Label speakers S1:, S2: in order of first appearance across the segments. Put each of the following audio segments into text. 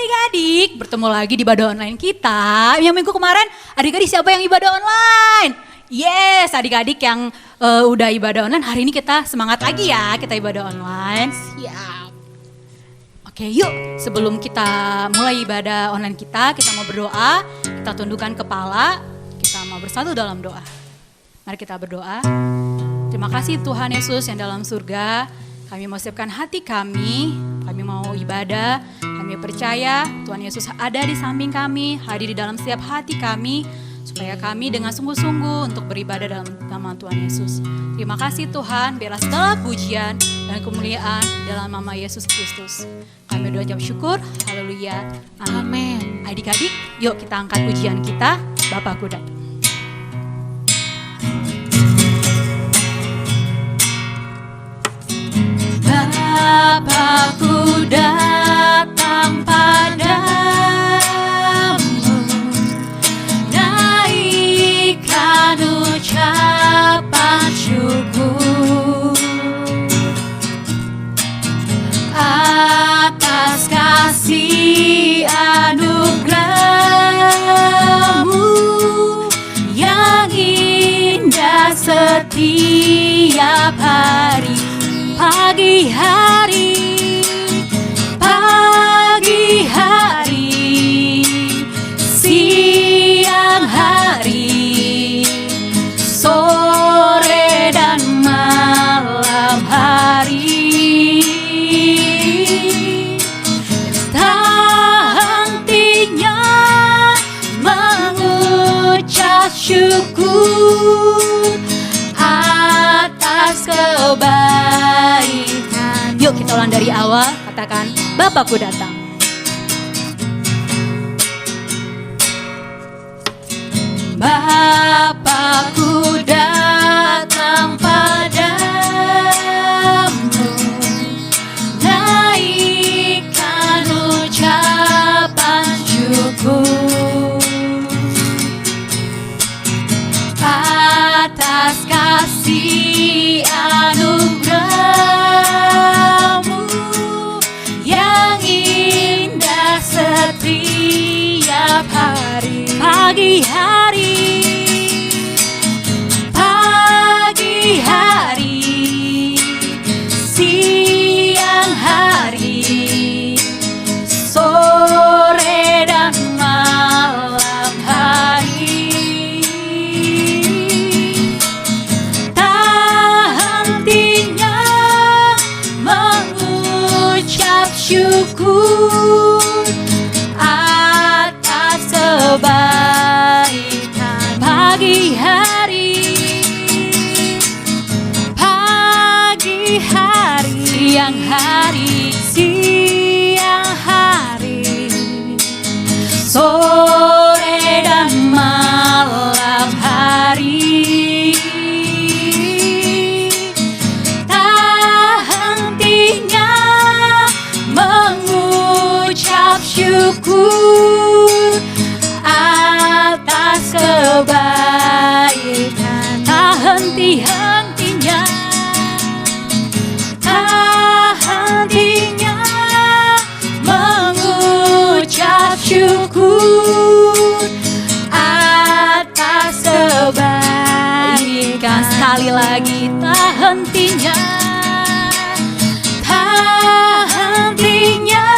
S1: adik-adik, bertemu lagi di ibadah online kita. Yang minggu kemarin, adik-adik siapa yang ibadah online? Yes, adik-adik yang udah ibadah online, hari ini kita semangat lagi ya, kita ibadah online. Siap. Oke, yuk sebelum kita mulai ibadah online kita mau berdoa, kita tundukkan kepala, kita mau bersatu dalam doa. Mari kita berdoa. Terima kasih Tuhan Yesus yang dalam surga, kami mau siapkan hati kami mau ibadah, kami percaya Tuhan Yesus ada di samping kami, hadir di dalam setiap hati kami, supaya kami dengan sungguh-sungguh untuk beribadah dalam nama Tuhan Yesus. Terima kasih Tuhan, biarlah segala pujian dan kemuliaan dalam nama Yesus Kristus. Kami ucap syukur, haleluya, amin. Adik-adik, yuk kita angkat pujian kita, Bapakku datang. Bapakku datang padamu, naikkan ucapan syukur atas kasih anugerah-Mu yang indah setiap hari. Pagi hari, siang hari, sore dan malam hari, tak hentinya mengucap syukur atas kebaikan. Yuk kita ulang dari awal, katakan Bapakku datang. Bapakku datang padamu, naikkan ucapan syukur atas kasih anugerah-Mu yang indah setiap hari. Pagi hari, siang hari, sore dan malam hari, tak hentinya mengucap syukur atas kebaikan. Pagi hari, siang hari, sore dan malam hari, tak hentinya mengucap syukur atas kebaikan. Tak henti-hentinya, tak hentinya mengucap syukur atas kebaikan. Sekali lagi, tak hentinya, tak hentinya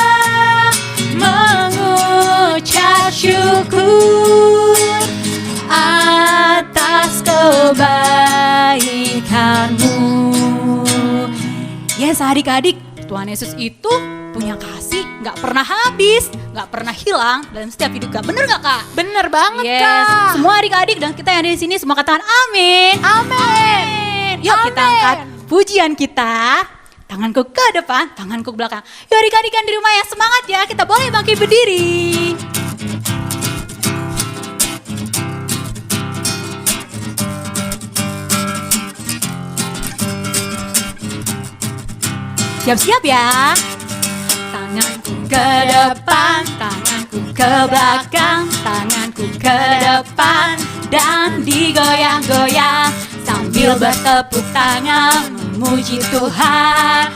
S1: mengucap syukur atas kebaikan-Mu. Yes, adik-adik, Tuhan Yesus itu punya kasih gak pernah habis, gak pernah hilang dalam setiap hidup Kak. Bener gak Kak?
S2: Bener banget
S1: yes.
S2: Kak.
S1: Semua adik-adik dan kita yang ada di sini semua katakan amin.
S2: Amin.
S1: Yuk
S2: amin.
S1: Kita angkat pujian kita. Tanganku ke depan, tanganku ke belakang. Yuk adik-adik yang di rumah yang semangat ya, kita boleh bangkit berdiri. Siap-siap ya. Tanganku ke depan, tanganku ke belakang, tanganku ke depan dan digoyang-goyang sambil bertepuk tangan memuji Tuhan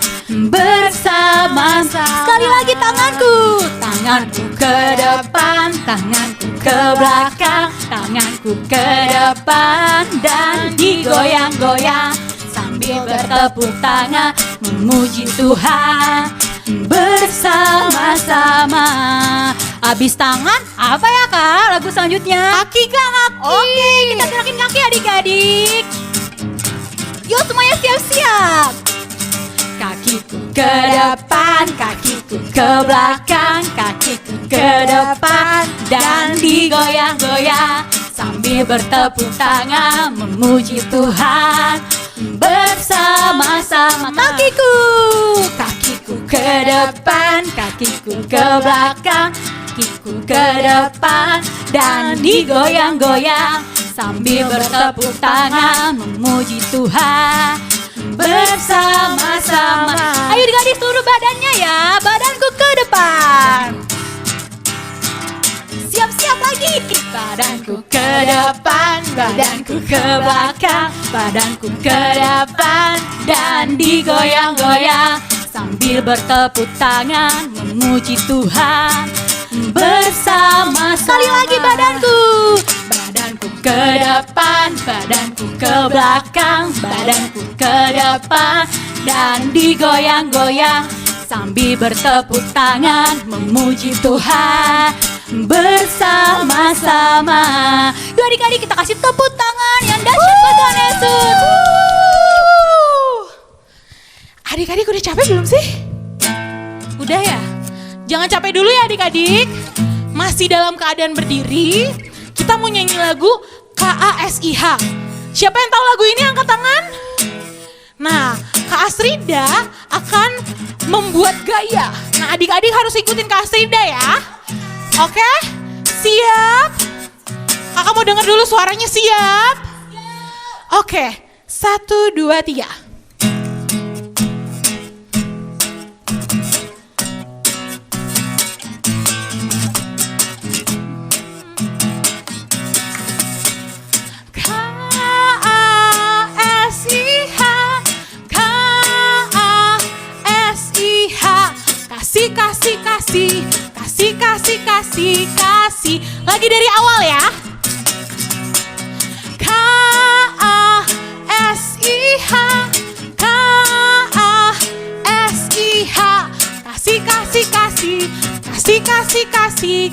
S1: bersama-sama. Sekali lagi tanganku Tanganku ke depan, tanganku ke belakang, tanganku ke depan dan digoyang-goyang sambil bertepuk tangan memuji Tuhan bersama-sama. Habis tangan, apa ya Kak lagu selanjutnya?
S2: Kaki Kak, kaki.
S1: Oke, kita gerakin kaki adik-adik. Yuk semuanya siap-siap. Kakiku ke depan, kakiku ke belakang, kakiku ke depan dan digoyang-goyang sambil bertepuk tangan memuji Tuhan bersama-sama. Kakiku ke depan, kakiku ke belakang, kakiku ke depan dan digoyang-goyang sambil bertepuk tangan memuji Tuhan bersama-sama. Ayo adik-adik seluruh badannya ya, badanku ke depan. Siap-siap lagi. Badanku ke depan, badanku ke belakang, badanku ke depan dan digoyang-goyang sambil bertepuk tangan memuji Tuhan bersama-sama. Sekali lagi badanku. Badanku ke depan, badanku ke belakang, badanku ke depan dan digoyang-goyang sambil bertepuk tangan memuji Tuhan bersama-sama. Yuk adik-adik kita kasih tepuk tangan yang dahsyat buat Tuhan Yesus.
S2: Adik-adik udah capek belum sih? Udah ya? Jangan capek dulu ya adik-adik. Masih dalam keadaan berdiri. Kita mau nyanyi lagu KASIH. Siapa yang tahu lagu ini angkat tangan? Nah, Kak Asrida akan membuat gaya. Nah, adik-adik harus ikutin Kak Asrida ya. Oke? Siap? Kakak mau dengar dulu suaranya, siap? Oke, 1, 2, 3. Kasih. Lagi dari awal ya. KASIH, KASIH.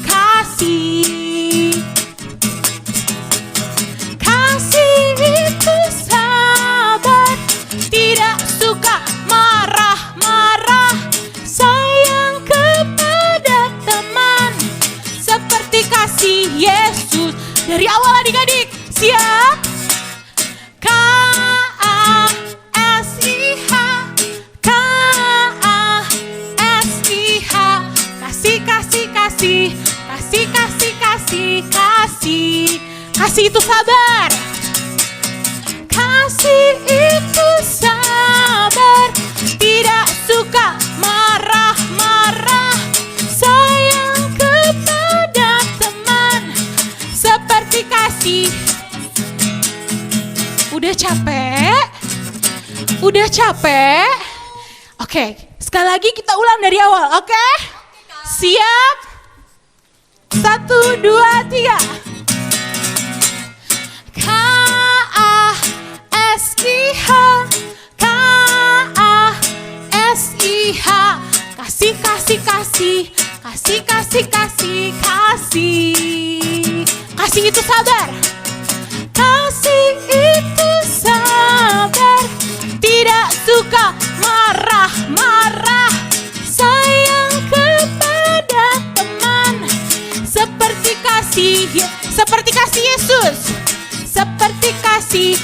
S2: Kasih. Kasih itu sabar, tidak suka marah-marah, sayang kepada teman, seperti kasih Yesus. Dari awal adik-adik, siap? KASIH, KASIH. Kasih itu sabar. Kasih itu sabar, tidak suka marah-marah, sayang kepada teman, seperti kasih. Udah capek? Oke, sekali lagi kita ulang dari awal, oke? Siap? 1, 2, 3. KASIH, KASIH. Kasih itu sabar. Kasih itu sabar, tidak suka marah-marah, sayang kepada teman, seperti kasih Yesus. Seperti kasih.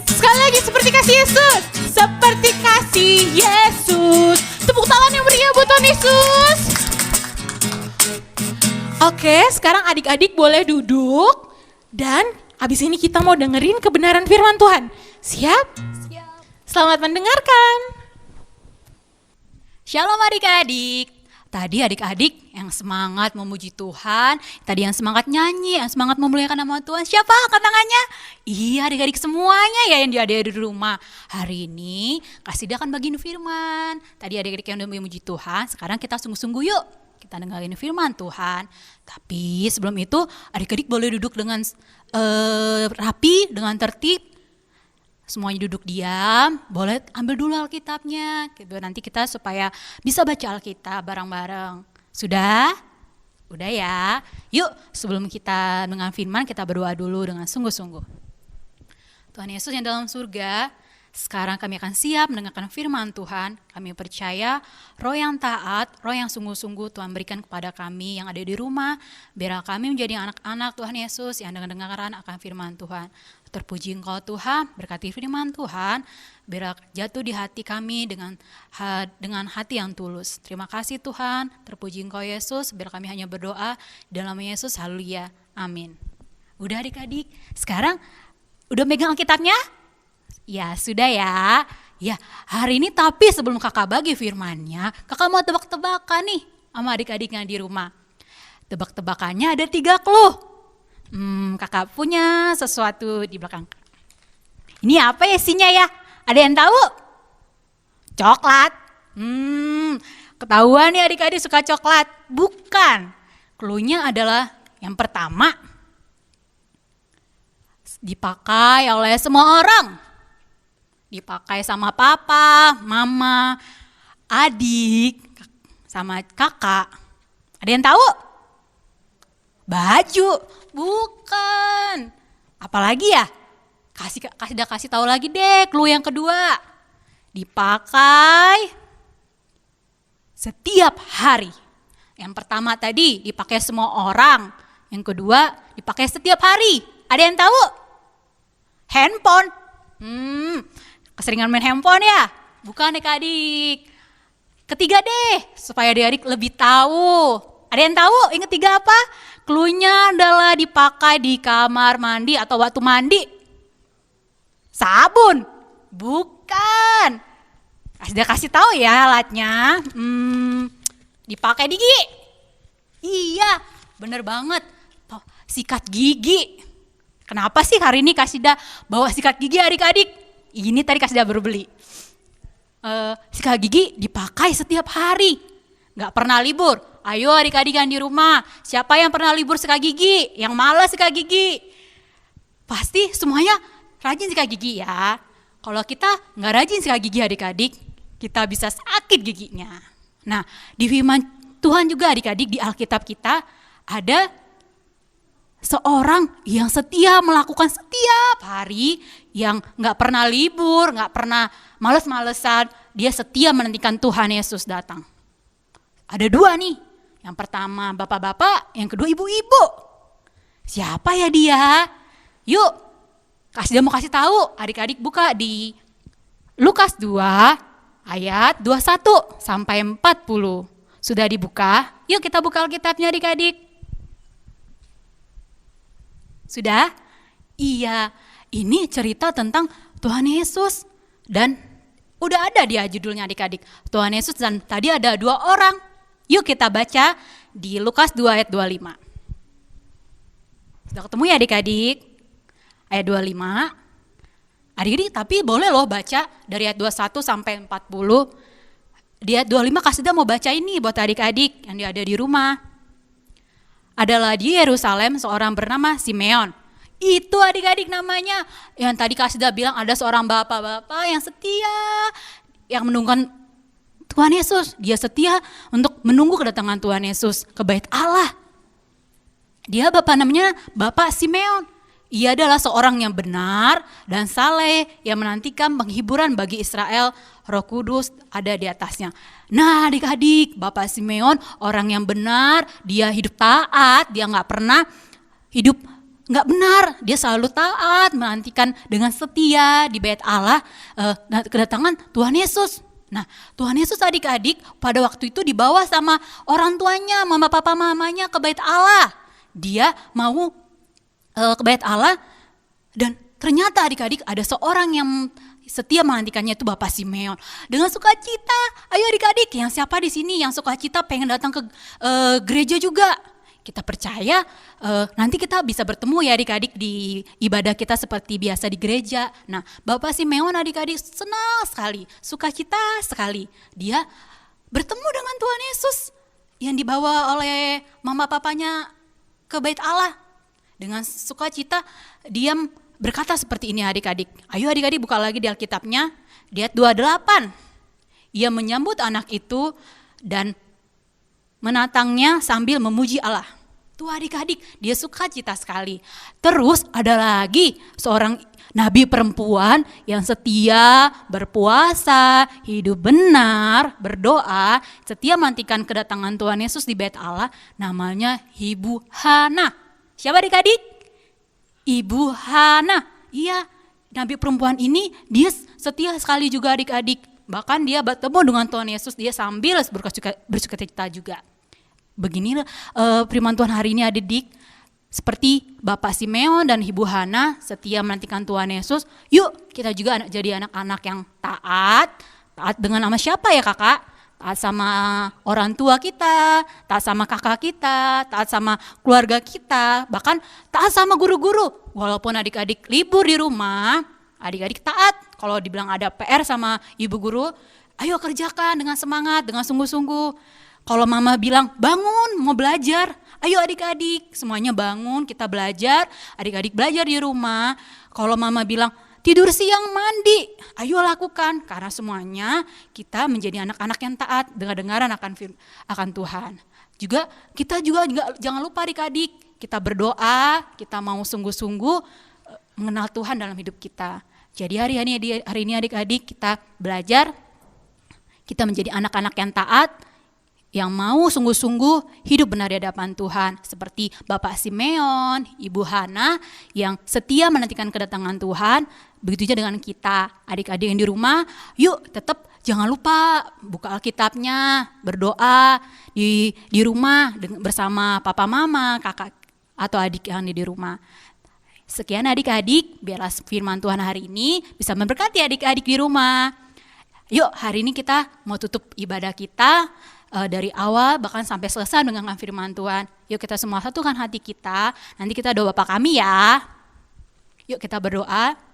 S2: Sekali lagi, seperti kasih Yesus. Seperti kasih Yesus. Tepuk tangan yang meriah buat Tuhan Yesus. Oke, sekarang adik-adik boleh duduk. Dan abis ini kita mau dengerin kebenaran firman Tuhan. Siap?
S1: Siap.
S2: Selamat mendengarkan.
S1: Shalom adik-adik. Tadi adik-adik yang semangat memuji Tuhan, tadi yang semangat nyanyi, yang semangat memuliakan nama Tuhan. Siapa angkat tangannya? Iya adik-adik semuanya ya yang ada di rumah. Hari ini Kak Sida akan bagiin firman. Tadi adik-adik yang udah memuji Tuhan, sekarang kita sungguh-sungguh yuk. kita dengerin firman Tuhan. Tapi sebelum itu adik-adik boleh duduk dengan rapi, dengan tertib. Semuanya duduk diam, boleh ambil dulu Alkitabnya. Gitu. Nanti kita supaya bisa baca Alkitab bareng-bareng. Sudah? Udah ya. Yuk sebelum kita dengan firman kita berdoa dulu dengan sungguh-sungguh. Tuhan Yesus yang dalam surga, sekarang kami akan siap mendengarkan firman Tuhan. Kami percaya roh yang taat, roh yang sungguh-sungguh Tuhan berikan kepada kami yang ada di rumah. Biarlah kami menjadi anak-anak Tuhan Yesus yang dengar-dengaran akan firman Tuhan. Terpuji Engkau Tuhan, berkati firman Tuhan. Biarlah jatuh di hati kami dengan hati yang tulus. Terima kasih Tuhan, terpuji Engkau Yesus. Biar kami hanya berdoa dalam nama Yesus, haleluya, amin. Udah adik-adik, sekarang udah megang Alkitabnya? Ya sudah ya. Ya hari ini tapi sebelum kakak bagi firmannya, kakak mau tebak-tebakan nih sama adik-adiknya di rumah. Tebak-tebakannya ada 3 clue. Kakak punya sesuatu di belakang. Ini apa ya isinya ya? Ada yang tahu? Coklat. Ketahuan nih adik-adik suka coklat. Bukan. Clue-nya adalah yang pertama, dipakai oleh semua orang. Dipakai sama papa, mama, adik, sama kakak. Ada yang tahu? Baju. Bukan. Apalagi ya? Kasih tahu lagi deh clue yang kedua. Dipakai setiap hari. Yang pertama tadi dipakai semua orang. Yang kedua dipakai setiap hari. Ada yang tahu? Handphone. Keseringan main handphone ya? Bukan adik-adik. Ketiga deh, supaya adik-adik lebih tahu. Ada yang tahu? Yang ketiga apa? Clue-nya adalah dipakai di kamar mandi atau waktu mandi. Sabun. Bukan. Sudah kasih tahu ya alatnya. Dipakai di gigi. Iya, bener banget. Sikat gigi. Kenapa sih hari ini Kasida bawa sikat gigi adik-adik? Ini tadi Kasida baru beli. Sikat gigi dipakai setiap hari. Gak pernah libur. Ayo adik-adik yang di rumah, siapa yang pernah libur sikat gigi? Yang malas sikat gigi? Pasti semuanya rajin sikat gigi ya. Kalau kita gak rajin sikat gigi adik-adik, kita bisa sakit giginya. Nah di firman Tuhan juga adik-adik di Alkitab kita ada seorang yang setia melakukan setiap hari, yang gak pernah libur, gak pernah males-malesan, dia setia menantikan Tuhan Yesus datang. Ada 2 nih, yang pertama bapak-bapak, yang kedua ibu-ibu. Siapa ya dia? Yuk, Kasida mau kasih tahu, adik-adik buka di Lukas 2 ayat 21 sampai 40. Sudah dibuka? Yuk kita buka Alkitabnya adik-adik. Sudah? Iya, ini cerita tentang Tuhan Yesus. Dan udah ada dia judulnya adik-adik. Tuhan Yesus dan tadi ada 2 orang. Yuk kita baca di Lukas 2 ayat 25. Sudah ketemu ya adik-adik? Ayat 25. Adik-adik tapi boleh loh baca dari ayat 21 sampai 40. Di ayat 25 Kasida mau baca ini buat adik-adik yang ada di rumah. Adalah di Yerusalem seorang bernama Simeon. Itu adik-adik namanya. Yang tadi Kasida bilang ada seorang bapak-bapak yang setia, yang menunggukan Tuhan Yesus. Dia setia untuk menunggu kedatangan Tuhan Yesus ke bait Allah. Dia namanya Bapak Simeon. Ia adalah seorang yang benar dan saleh yang menantikan penghiburan bagi Israel. Roh Kudus ada di atasnya. Nah adik-adik, Bapak Simeon orang yang benar, dia hidup taat, dia gak pernah hidup gak benar. Dia selalu taat, menantikan dengan setia di bait Allah kedatangan Tuhan Yesus. Nah Tuhan Yesus adik-adik pada waktu itu dibawa sama orang tuanya, mama papa mamanya ke bait Allah. Dia mau ke bait Allah dan ternyata adik-adik ada seorang yang setia menantikannya, itu Bapak Simeon. Dengan sukacita, ayo adik-adik yang siapa di sini yang sukacita pengen datang ke gereja juga. Kita percaya nanti kita bisa bertemu ya adik-adik di ibadah kita seperti biasa di gereja. Nah Bapak Simeon adik-adik senang sekali, sukacita sekali. Dia bertemu dengan Tuhan Yesus. yang dibawa oleh mama papanya ke bait Allah. Dengan sukacita dia berkata seperti ini adik-adik. Ayo adik-adik buka lagi di Alkitabnya, di ayat 28. Ia menyambut anak itu dan menatangnya sambil memuji Allah. Tuh adik-adik, dia sukacita sekali. Terus ada lagi seorang nabi perempuan yang setia, berpuasa, hidup benar, berdoa, setia menantikan kedatangan Tuhan Yesus di bait Allah, namanya Ibu Hana. Siapa adik-adik? Ibu Hana. Iya, nabi perempuan ini dia setia sekali juga adik-adik. Bahkan dia bertemu dengan Tuhan Yesus, dia sambil bersukacita juga. Begini firman Tuhan hari ini adik-adik, seperti Bapak Simeon dan Ibu Hana setia menantikan Tuhan Yesus, yuk kita juga jadi anak-anak yang taat dengan nama siapa ya kakak? Taat sama orang tua kita, taat sama kakak kita, taat sama keluarga kita, bahkan taat sama guru-guru. Walaupun adik-adik libur di rumah, adik-adik taat. Kalau dibilang ada PR sama ibu guru, ayo kerjakan dengan semangat, dengan sungguh-sungguh. Kalau mama bilang bangun mau belajar, ayo adik-adik semuanya bangun kita belajar, adik-adik belajar di rumah. Kalau mama bilang tidur siang mandi, ayo lakukan karena semuanya kita menjadi anak-anak yang taat dengar-dengaran akan Tuhan. Juga kita juga jangan lupa adik-adik, kita berdoa, kita mau sungguh-sungguh mengenal Tuhan dalam hidup kita. Jadi hari ini adik-adik kita belajar, kita menjadi anak-anak yang taat, yang mau sungguh-sungguh hidup benar di hadapan Tuhan. Seperti Bapak Simeon, Ibu Hana yang setia menantikan kedatangan Tuhan. Begitu juga dengan kita, adik-adik yang di rumah, yuk tetap jangan lupa buka Alkitabnya, berdoa di rumah bersama papa mama, kakak atau adik yang di rumah. Sekian adik-adik, biarlah firman Tuhan hari ini bisa memberkati adik-adik di rumah. Yuk hari ini kita mau tutup ibadah kita dari awal bahkan sampai selesai dengan firman Tuhan. Yuk kita semua satukan hati kita, nanti kita doa Bapa kami ya. Yuk kita berdoa.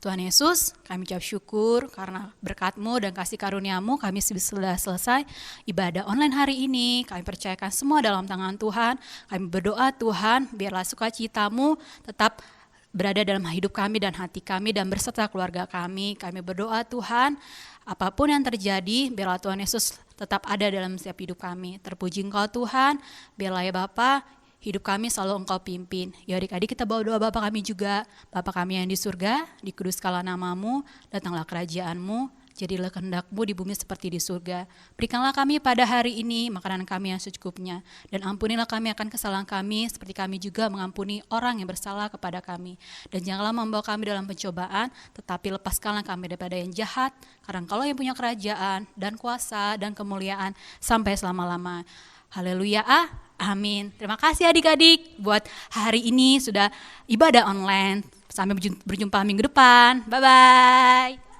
S1: Tuhan Yesus, kami ucap syukur karena berkat-Mu dan kasih karunia-Mu kami sudah selesai ibadah online hari ini. Kami percayakan semua dalam tangan Tuhan. Kami berdoa Tuhan, biarlah sukacita-Mu tetap berada dalam hidup kami dan hati kami dan berserta keluarga kami. Kami berdoa Tuhan, apapun yang terjadi, biarlah Tuhan Yesus tetap ada dalam setiap hidup kami. Terpuji Engkau Tuhan, biarlah ya Bapa, hidup kami selalu Engkau pimpin. Ya adik-adik kita bawa doa Bapa kami juga. Bapa kami yang di surga, dikuduskanlah nama-Mu, datanglah kerajaan-Mu, jadilah kehendak-Mu di bumi seperti di surga. Berikanlah kami pada hari ini makanan kami yang secukupnya, dan ampunilah kami akan kesalahan kami, seperti kami juga mengampuni orang yang bersalah kepada kami. Dan janganlah membawa kami dalam pencobaan, tetapi lepaskanlah kami daripada yang jahat, karena Engkau yang punya kerajaan, dan kuasa, dan kemuliaan, sampai selama-lama. Haleluya, amin. Terima kasih adik-adik buat hari ini sudah ibadah online. Sampai berjumpa minggu depan. Bye-bye.